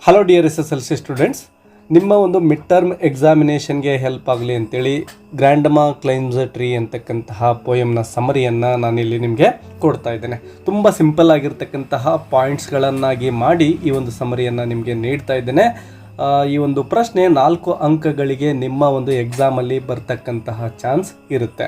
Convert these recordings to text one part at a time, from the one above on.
Hello dear SSLC students, ನಿಮ್ಮ ಒಂದು mid term ಎಕ್ಸಾಮಿನೇಷನ್ಗೆ help ಆಗಲಿ ಅಂತೇಳಿ ಗ್ರ್ಯಾಂಡಮಾ ಕ್ಲೈಮ್ಸ್ ಅ ಟ್ರೀ ಅಂತಕ್ಕಂತಹ ಪೋಯಮ್ನ ಸಮರಿಯನ್ನು ನಾನಿಲ್ಲಿ ನಿಮಗೆ ಕೊಡ್ತಾ ಇದ್ದೇನೆ. ತುಂಬ ಸಿಂಪಲ್ ಆಗಿರ್ತಕ್ಕಂತಹ ಪಾಯಿಂಟ್ಸ್ಗಳನ್ನಾಗಿ ಮಾಡಿ ಈ ಒಂದು ಸಮರಿಯನ್ನು ನಿಮಗೆ ನೀಡ್ತಾ ಇದ್ದೇನೆ. ಈ ಒಂದು ಪ್ರಶ್ನೆ 4 ಅಂಕಗಳಿಗೆ ನಿಮ್ಮ ಒಂದು ಎಕ್ಸಾಮಲ್ಲಿ ಬರ್ತಕ್ಕಂತಹ ಚಾನ್ಸ್ ಇರುತ್ತೆ.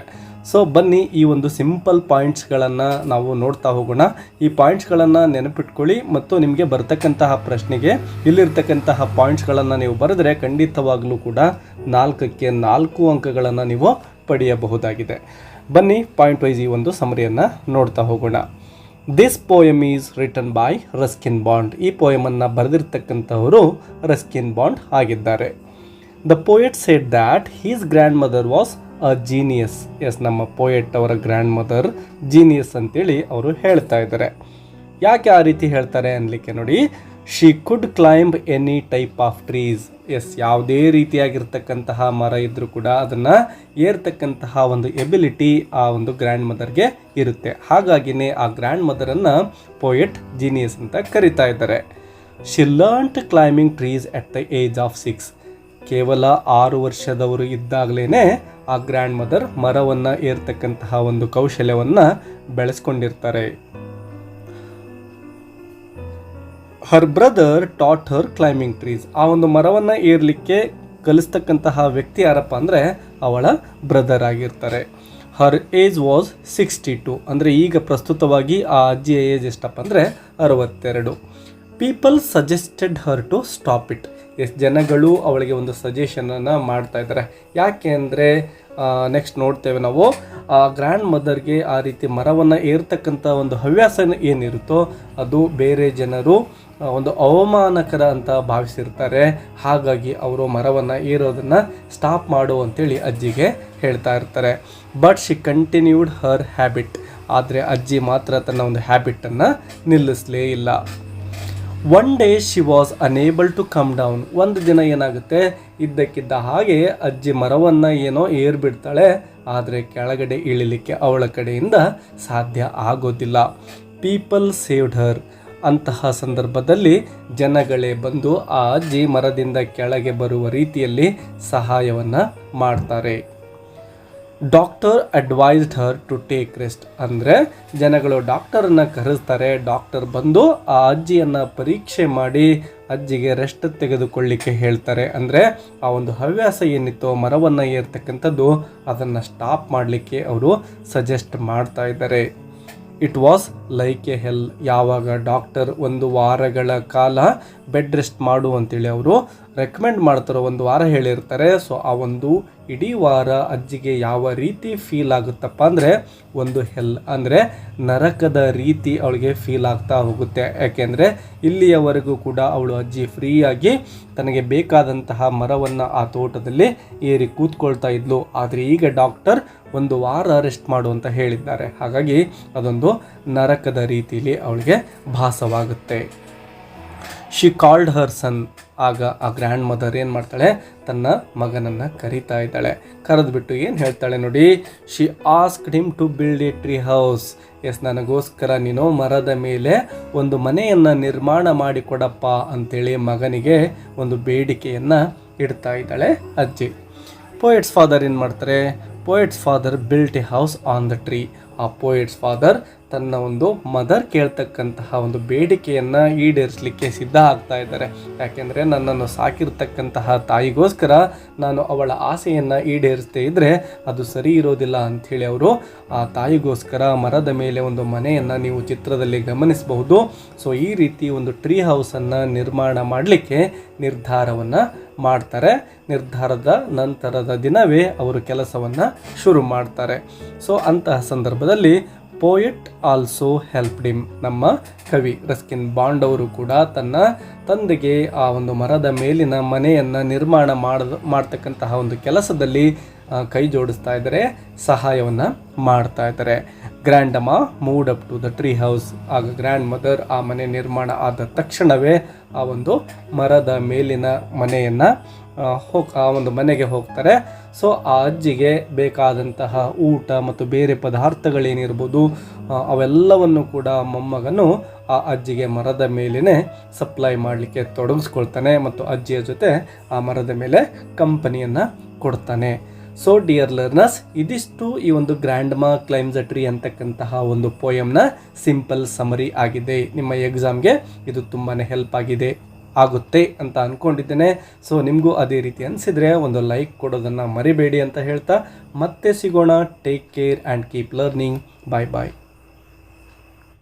ಸೊ ಬನ್ನಿ, ಈ ಒಂದು ಸಿಂಪಲ್ ಪಾಯಿಂಟ್ಸ್ಗಳನ್ನು ನಾವು ನೋಡ್ತಾ ಹೋಗೋಣ. ಈ ಪಾಯಿಂಟ್ಸ್ಗಳನ್ನು ನೆನಪಿಟ್ಕೊಳ್ಳಿ ಮತ್ತು ನಿಮಗೆ ಬರ್ತಕ್ಕಂತಹ ಪ್ರಶ್ನೆಗೆ ಇಲ್ಲಿರ್ತಕ್ಕಂತಹ ಪಾಯಿಂಟ್ಸ್ಗಳನ್ನು ನೀವು ಬರೆದರೆ ಖಂಡಿತವಾಗಲೂ ಕೂಡ 4ಕ್ಕೆ 4 ಅಂಕಗಳನ್ನು ನೀವು ಪಡೆಯಬಹುದಾಗಿದೆ. ಬನ್ನಿ, ಪಾಯಿಂಟ್ ವೈಸ್ ಈ ಒಂದು ಸಮರಿಯನ್ನು ನೋಡ್ತಾ ಹೋಗೋಣ. This poem is written by Ruskin Bond. ಈ ಪೋಯಮನ್ನು ಬರೆದಿರ್ತಕ್ಕಂಥವರು ರಸ್ಕಿನ್ ಬಾಂಡ್ ಆಗಿದ್ದಾರೆ. The poet said that his grandmother was a genius. Yes, ನಮ್ಮ ಪೋಯೆಟ್ ಅವರ ಗ್ರ್ಯಾಂಡ್ ಮದರ್ ಜೀನಿಯಸ್ ಅಂತೇಳಿ ಅವರು ಹೇಳ್ತಾ ಇದ್ದಾರೆ. ಯಾಕೆ ಆ ರೀತಿ ಹೇಳ್ತಾರೆ ಅನ್ಲಿಕ್ಕೆ ನೋಡಿ, she could climb any type of trees. Yes, ಯಾವುದೇ ರೀತಿಯಾಗಿರ್ತಕ್ಕಂತಹ ಮರ ಇದ್ದರೂ ಕೂಡ ಅದನ್ನು ಏರ್ತಕ್ಕಂತಹ ಒಂದು ಎಬಿಲಿಟಿ ಆ ಒಂದು ಗ್ರ್ಯಾಂಡ್ ಮದರ್ಗೆ ಇರುತ್ತೆ. ಹಾಗಾಗಿನೇ ಆ ಗ್ರ್ಯಾಂಡ್ ಮದರನ್ನು ಪೋಯೆಟ್ ಜೀನಿಯಸ್ ಅಂತ ಕರಿತಾ ಇದ್ದಾರೆ. She learnt climbing trees at the age of 6. ಕೇವಲ 6 ವರ್ಷದವರು ಇದ್ದಾಗಲೇ ಆ ಗ್ರ್ಯಾಂಡ್ ಮದರ್ ಮರವನ್ನು ಏರ್ತಕ್ಕಂತಹ ಒಂದು ಕೌಶಲ್ಯವನ್ನು ಬೆಳೆಸ್ಕೊಂಡಿರ್ತಾರೆ. ಹರ್ ಬ್ರದರ್ ಟಾಟ್ ಹರ್ ಕ್ಲೈಂಬಿಂಗ್ ಟ್ರೀಸ್. ಆ ಒಂದು ಮರವನ್ನು ಏರ್ಲಿಕ್ಕೆ ಕಲಿಸ್ತಕ್ಕಂತಹ ವ್ಯಕ್ತಿ ಯಾರಪ್ಪ ಅಂದರೆ ಅವಳ ಬ್ರದರ್ ಆಗಿರ್ತಾರೆ. ಹರ್ ಏಜ್ ವಾಸ್ 62. ಅಂದರೆ ಈಗ ಪ್ರಸ್ತುತವಾಗಿ ಆ ಅಜ್ಜಿಯ ಏಜ್ ಎಷ್ಟಪ್ಪ ಅಂದರೆ 62. People suggested her to stop it. ಎಷ್ಟು ಜನಗಳು ಅವಳಿಗೆ ಒಂದು ಸಜೆಷನನ್ನು ಮಾಡ್ತಾ ಇದ್ದಾರೆ. ಯಾಕೆ ಅಂದರೆ ನೆಕ್ಸ್ಟ್ ನೋಡ್ತೇವೆ ನಾವು, ಆ ಗ್ರ್ಯಾಂಡ್ ಮದರ್ಗೆ ಆ ರೀತಿ ಮರವನ್ನು ಏರ್ತಕ್ಕಂಥ ಒಂದು ಹವ್ಯಾಸ ಏನಿರುತ್ತೋ ಅದು ಬೇರೆ ಜನರು ಒಂದು ಅವಮಾನಕರ ಅಂತ ಭಾವಿಸಿರ್ತಾರೆ. ಹಾಗಾಗಿ ಅವರು ಮರವನ್ನು ಏರೋದನ್ನು ಸ್ಟಾಪ್ ಮಾಡು ಅಂತೇಳಿ ಅಜ್ಜಿಗೆ ಹೇಳ್ತಾ ಇರ್ತಾರೆ. But she continued her habit. ಆದರೆ ಅಜ್ಜಿ ಮಾತ್ರ ತನ್ನ ಒಂದು ಹ್ಯಾಬಿಟನ್ನು ನಿಲ್ಲಿಸಲೇ ಇಲ್ಲ. One day she was unable to come down. ಒಂದು ದಿನ ಏನಾಗುತ್ತೆ, ಇದ್ದಕ್ಕಿದ್ದ ಹಾಗೆ ಅಜ್ಜಿ ಮರವನ್ನು ಏನೋ ಏರ್ಬಿಡ್ತಾಳೆ, ಆದರೆ ಕೆಳಗಡೆ ಇಳಿಲಿಕ್ಕೆ ಅವಳ ಕಡೆಯಿಂದ ಸಾಧ್ಯ ಆಗೋದಿಲ್ಲ. ಪೀಪಲ್ ಸೇವ್ಡ್ ಹರ್. ಅಂತಹ ಸಂದರ್ಭದಲ್ಲಿ ಜನಗಳೇ ಬಂದು ಆ ಅಜ್ಜಿ ಮರದಿಂದ ಕೆಳಗೆ ಬರುವ ರೀತಿಯಲ್ಲಿ ಸಹಾಯವನ್ನು ಮಾಡ್ತಾರೆ. Doctor advised her to take rest. ಅಂದರೆ ಜನಗಳು ಡಾಕ್ಟರನ್ನು ಕರೆಸ್ತಾರೆ. ಡಾಕ್ಟರ್ ಬಂದು ಆ ಅಜ್ಜಿಯನ್ನು ಪರೀಕ್ಷೆ ಮಾಡಿ ಅಜ್ಜಿಗೆ ರೆಸ್ಟ್ ತೆಗೆದುಕೊಳ್ಳಿಕ್ಕೆ ಹೇಳ್ತಾರೆ. ಅಂದರೆ ಆ ಒಂದು ಹವ್ಯಾಸ ಏನಿತ್ತು ಮರವನ್ನು ಏರ್ತಕ್ಕಂಥದ್ದು ಅದನ್ನು ಸ್ಟಾಪ್ ಮಾಡಲಿಕ್ಕೆ ಅವರು ಸಜೆಸ್ಟ್ ಮಾಡ್ತಾ ಇದ್ದಾರೆ. ಇಟ್ ವಾಸ್ ಲೈಕ್ ಎ ಹೆಲ್. ಯಾವಾಗ ಡಾಕ್ಟರ್ 1 ವಾರಗಳ ಕಾಲ ಬೆಡ್ ರೆಸ್ಟ್ ಮಾಡು ಅಂತೇಳಿ ಅವರು ರೆಕಮೆಂಡ್ ಮಾಡ್ತಾರೋ, 1 ವಾರ ಹೇಳಿರ್ತಾರೆ. ಸೊ ಆ ಒಂದು ಇಡೀ ವಾರ ಅಜ್ಜಿಗೆ ಯಾವ ರೀತಿ ಫೀಲ್ ಆಗುತ್ತಪ್ಪ ಅಂದರೆ ಒಂದು ಹೆಲ್ ಅಂದರೆ ನರಕದ ರೀತಿ ಅವಳಿಗೆ ಫೀಲ್ ಆಗ್ತಾ ಹೋಗುತ್ತೆ. ಯಾಕೆಂದರೆ ಇಲ್ಲಿಯವರೆಗೂ ಕೂಡ ಅವಳು ಅಜ್ಜಿ ಫ್ರೀಯಾಗಿ ತನಗೆ ಬೇಕಾದಂತಹ ಮರವನ್ನು ಆ ತೋಟದಲ್ಲಿ ಏರಿ ಕೂತ್ಕೊಳ್ತಾ ಇದ್ಲು. ಆದರೆ ಈಗ ಡಾಕ್ಟರ್ 1 ವಾರ ರೆಸ್ಟ್ ಮಾಡು ಅಂತ ಹೇಳಿದ್ದಾರೆ. ಹಾಗಾಗಿ ಅದೊಂದು ನರಕದ ರೀತಿಯಲ್ಲಿ ಅವಳಿಗೆ ಭಾಸವಾಗುತ್ತೆ. ಶಿ ಕಾಲ್ಡ್ ಹರ್ ಸನ್. ಆಗ ಆ ಗ್ರ್ಯಾಂಡ್ ಮದರ್ ಏನು ಮಾಡ್ತಾಳೆ, ತನ್ನ ಮಗನನ್ನು ಕರೀತಾ ಇದ್ದಾಳೆ. ಕರೆದ್ಬಿಟ್ಟು ಏನು ಹೇಳ್ತಾಳೆ ನೋಡಿ, she asked him to build a tree house. Yes, ನನಗೋಸ್ಕರ ನೀನು ಮರದ ಮೇಲೆ ಒಂದು ಮನೆಯನ್ನು ನಿರ್ಮಾಣ ಮಾಡಿಕೊಡಪ್ಪ ಅಂತೇಳಿ ಮಗನಿಗೆ ಒಂದು ಬೇಡಿಕೆಯನ್ನು ಇಡ್ತಾ ಇದ್ದಾಳೆ ಅಜ್ಜಿ. ಪೋಯೆಟ್ಸ್ ಫಾದರ್ ಏನು ಮಾಡ್ತಾರೆ, poets father built A house on the tree. ಆ ಪೋಯೆಟ್ಸ್ ಫಾದರ್ ತನ್ನ ಒಂದು ಮದರ್ ಕೇಳ್ತಕ್ಕಂತಹ ಒಂದು ಬೇಡಿಕೆಯನ್ನು ಈಡೇರಿಸಲಿಕ್ಕೆ ಸಿದ್ಧ ಆಗ್ತಾ ಇದ್ದಾರೆ. ಯಾಕೆಂದರೆ ನನ್ನನ್ನು ಸಾಕಿರ್ತಕ್ಕಂತಹ ತಾಯಿಗೋಸ್ಕರ ನಾನು ಅವಳ ಆಸೆಯನ್ನು ಈಡೇರಿಸದೇ ಇದ್ದರೆ ಅದು ಸರಿ ಇರೋದಿಲ್ಲ ಅಂಥೇಳಿ ಅವರು ಆ ತಾಯಿಗೋಸ್ಕರ ಮರದ ಮೇಲೆ ಒಂದು ಮನೆಯನ್ನು ನೀವು ಚಿತ್ರದಲ್ಲಿ ಗಮನಿಸಬಹುದು. ಸೊ ಈ ರೀತಿ ಒಂದು ಟ್ರೀ ಹೌಸನ್ನು ನಿರ್ಮಾಣ ಮಾಡಲಿಕ್ಕೆ ನಿರ್ಧಾರವನ್ನು ಮಾಡ್ತಾರೆ. ನಿರ್ಧಾರದ ನಂತರದ ದಿನವೇ ಅವರು ಕೆಲಸವನ್ನು ಶುರು ಮಾಡ್ತಾರೆ. ಸೊ ಅಂತಹ ಸಂದರ್ಭದಲ್ಲಿ ಪೋಯೆಟ್ ಆಲ್ಸೋ ಹೆಲ್ಪ್ಡ್ ಹಿಮ್. ನಮ್ಮ ಕವಿ ರಸ್ಕಿನ್ ಬಾಂಡ್ ಅವರು ಕೂಡ ತನ್ನ ತಂದೆಗೆ ಆ ಒಂದು ಮರದ ಮೇಲಿನ ಮನೆಯನ್ನು ನಿರ್ಮಾಣ ಮಾಡ್ತಕ್ಕಂತಹ ಒಂದು ಕೆಲಸದಲ್ಲಿ ಕೈ ಜೋಡಿಸ್ತಾ ಇದ್ದಾರೆ, ಸಹಾಯವನ್ನು ಮಾಡ್ತಾ ಇದ್ದಾರೆ. ಗ್ರ್ಯಾಂಡಮ್ಮ moved up to the tree house. ಆಗ ಗ್ರ್ಯಾಂಡ್ ಮದರ್ ಆ ಮನೆ ನಿರ್ಮಾಣ ಆದ ತಕ್ಷಣವೇ ಆ ಒಂದು ಮರದ ಮೇಲಿನ ಮನೆಯನ್ನು ಆ ಒಂದು ಮನೆಗೆ ಹೋಗ್ತಾರೆ. ಸೊ ಆ ಅಜ್ಜಿಗೆ ಬೇಕಾದಂತಹ ಊಟ ಮತ್ತು ಬೇರೆ ಪದಾರ್ಥಗಳೇನಿರ್ಬೋದು ಅವೆಲ್ಲವನ್ನು ಕೂಡ ಮೊಮ್ಮಗನು ಆ ಅಜ್ಜಿಗೆ ಮರದ ಮೇಲೇ ಸಪ್ಲೈ ಮಾಡಲಿಕ್ಕೆ ತೊಡಗಿಸ್ಕೊಳ್ತಾನೆ ಮತ್ತು ಅಜ್ಜಿಯ ಜೊತೆ ಆ ಮರದ ಮೇಲೆ ಕಂಪನಿಯನ್ನು ಕೊಡ್ತಾನೆ. ಸೊ ಡಿಯರ್ ಲರ್ನರ್ಸ್, ಇದಿಷ್ಟು ಈ ಒಂದು ಗ್ರ್ಯಾಂಡ್ ಮಾ ಕ್ಲೈಮ್ಸ್ ಅ ಟ್ರೀ ಅಂತಕ್ಕಂತಹ ಒಂದು ಪೋಯಮ್ನ ಸಿಂಪಲ್ ಸಮರಿ ಆಗಿದೆ. ನಿಮ್ಮ ಎಕ್ಸಾಮ್ಗೆ ಇದು ತುಂಬಾ ಹೆಲ್ಪ್ ಆಗುತ್ತೆ ಅಂತ ಅಂದ್ಕೊಂಡಿದ್ದೇನೆ. ಸೊ ನಿಮಗೂ ಅದೇ ರೀತಿ ಅನಿಸಿದರೆ ಒಂದು ಲೈಕ್ ಕೊಡೋದನ್ನು ಮರಿಬೇಡಿ ಅಂತ ಹೇಳ್ತಾ ಮತ್ತೆ ಸಿಗೋಣ. Take care and keep learning. Bye bye.